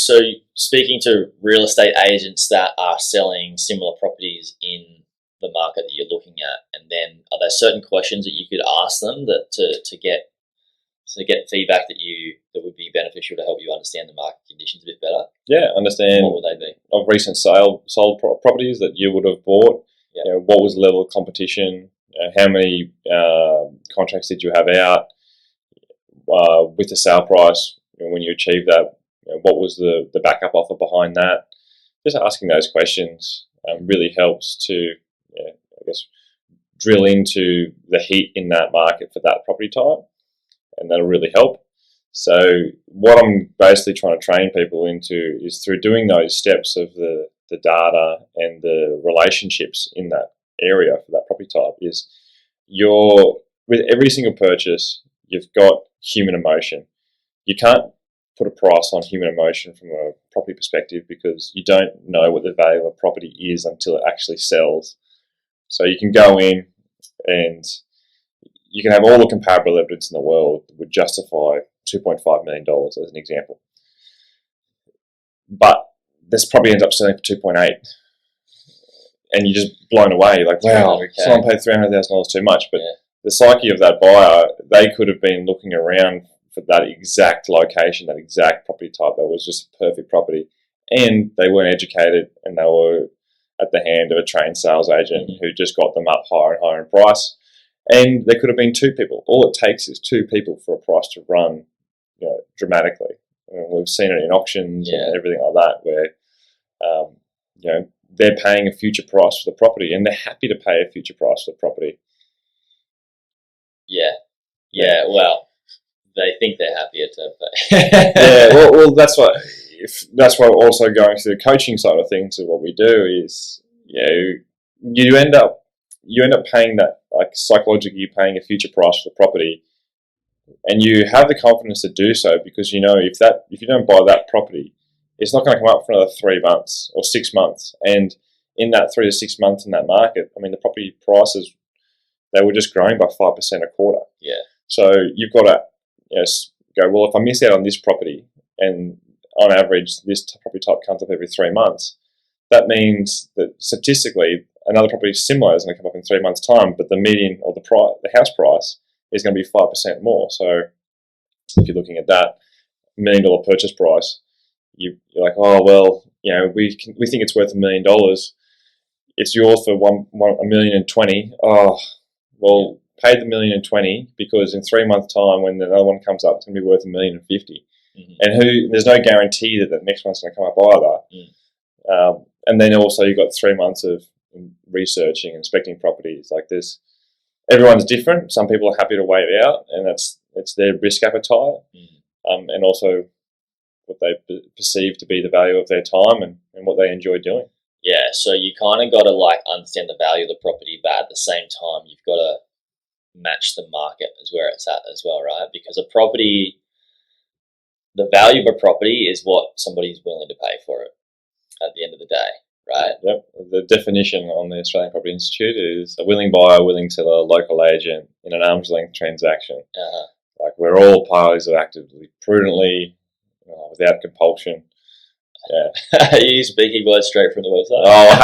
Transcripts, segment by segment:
So speaking to real estate agents that are selling similar properties in the market that you're looking at, and then are there certain questions that you could ask them that to get feedback that would be beneficial to help you understand the market conditions a bit better? Yeah, understand. What would they be? Of recent sold properties that you would have bought. Yeah. You know, what was the level of competition? How many contracts did you have out with the sale price? You know, when you achieved that, you know, what was the backup offer behind that? Just asking those questions really helps to, I guess, drill into the heat in that market for that property type, and that'll really help. So what I'm basically trying to train people into is through doing those steps of the data and the relationships in that area for that property type is with every single purchase, you've got human emotion. You can't put a price on human emotion from a property perspective because you don't know what the value of a property is until it actually sells. So you can go in and you can have all the comparable evidence in the world that would justify $2.5 million as an example. But this probably ends up selling for 2.8, and you're just blown away. You're like, wow, someone paid $300,000 too much. But the psyche of that buyer, they could have been looking around for that exact location, that exact property type that was just a perfect property, and they weren't educated, and they were at the hand of a trained sales agent who just got them up higher and higher in price. And there could have been two people. All it takes is two people for a price to run, dramatically. We've seen it in auctions and everything like that, where they're paying a future price for the property, and they're happy to pay a future price for the property. Yeah. Well, they think they're happier to pay. Well, that's what also going through the coaching side of things. And what we do is, you end up paying that, like, psychologically, you're paying a future price for the property, and you have the confidence to do so because if you don't buy that property, it's not going to come up for another 3 months or 6 months. And in that 3 to 6 months in that market, I mean, the property prices, they were just growing by 5% a quarter. Yeah. So you've got to go, well, if I miss out on this property, and on average this property type comes up every 3 months, that means that statistically another property similar is going to come up in 3 months' time, but the median or the house price is going to be 5% more. So if you're looking at that $1 million purchase price, you're like, oh well, we think it's worth $1 million. It's yours for $1,020,000. Oh, well, pay the $1,020,000 because in 3 months' time, when another one comes up, it's going to be worth $1,050,000. And there's no guarantee that the next one's going to come up either. And then also you've got 3 months of researching, inspecting properties. Like everyone's different. Some people are happy to wait it out, and it's their risk appetite, and also what they perceive to be the value of their time and what they enjoy doing. Yeah, so you kind of got to understand the value of the property, but at the same time, you've got to match the market as where it's at as well, right? Because the value of a property is what somebody's willing to pay for it at the end of the day, right? Yep. The definition on the Australian Property Institute is a willing buyer, willing seller, local agent in an arm's length transaction. Like, where all parties are actively prudently, without compulsion. Yeah. You speaking words straight from the website. Oh,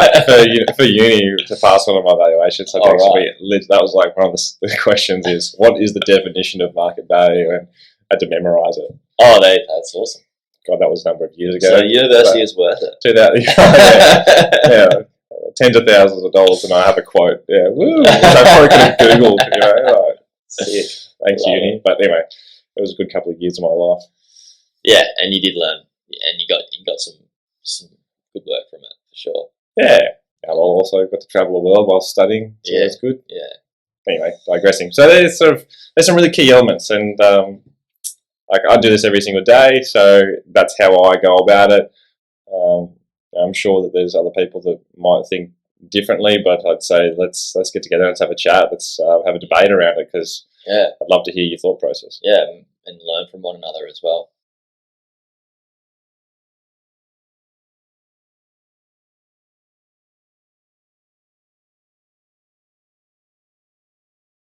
for uni to pass one of my valuations, so that was like one of the questions is, what is the definition of market value? And I had to memorize it. Oh, that's awesome. God, that was a number of years ago. So university is worth it. 2000, tens of thousands of dollars, and I have a quote. Yeah, woo! Which I probably could have Googled. Sick. Thanks, uni. But anyway, it was a good couple of years of my life. Yeah, and you did learn, and you got some good work from it for sure. Yeah, I also got to travel the world while studying. So that's good. Yeah. Anyway, digressing. So there's some really key elements, and I do this every single day, so that's how I go about it. I'm sure that there's other people that might think differently, but I'd say let's get together, let's have a chat, let's have a debate around it, because I'd love to hear your thought process. Yeah, and learn from one another as well.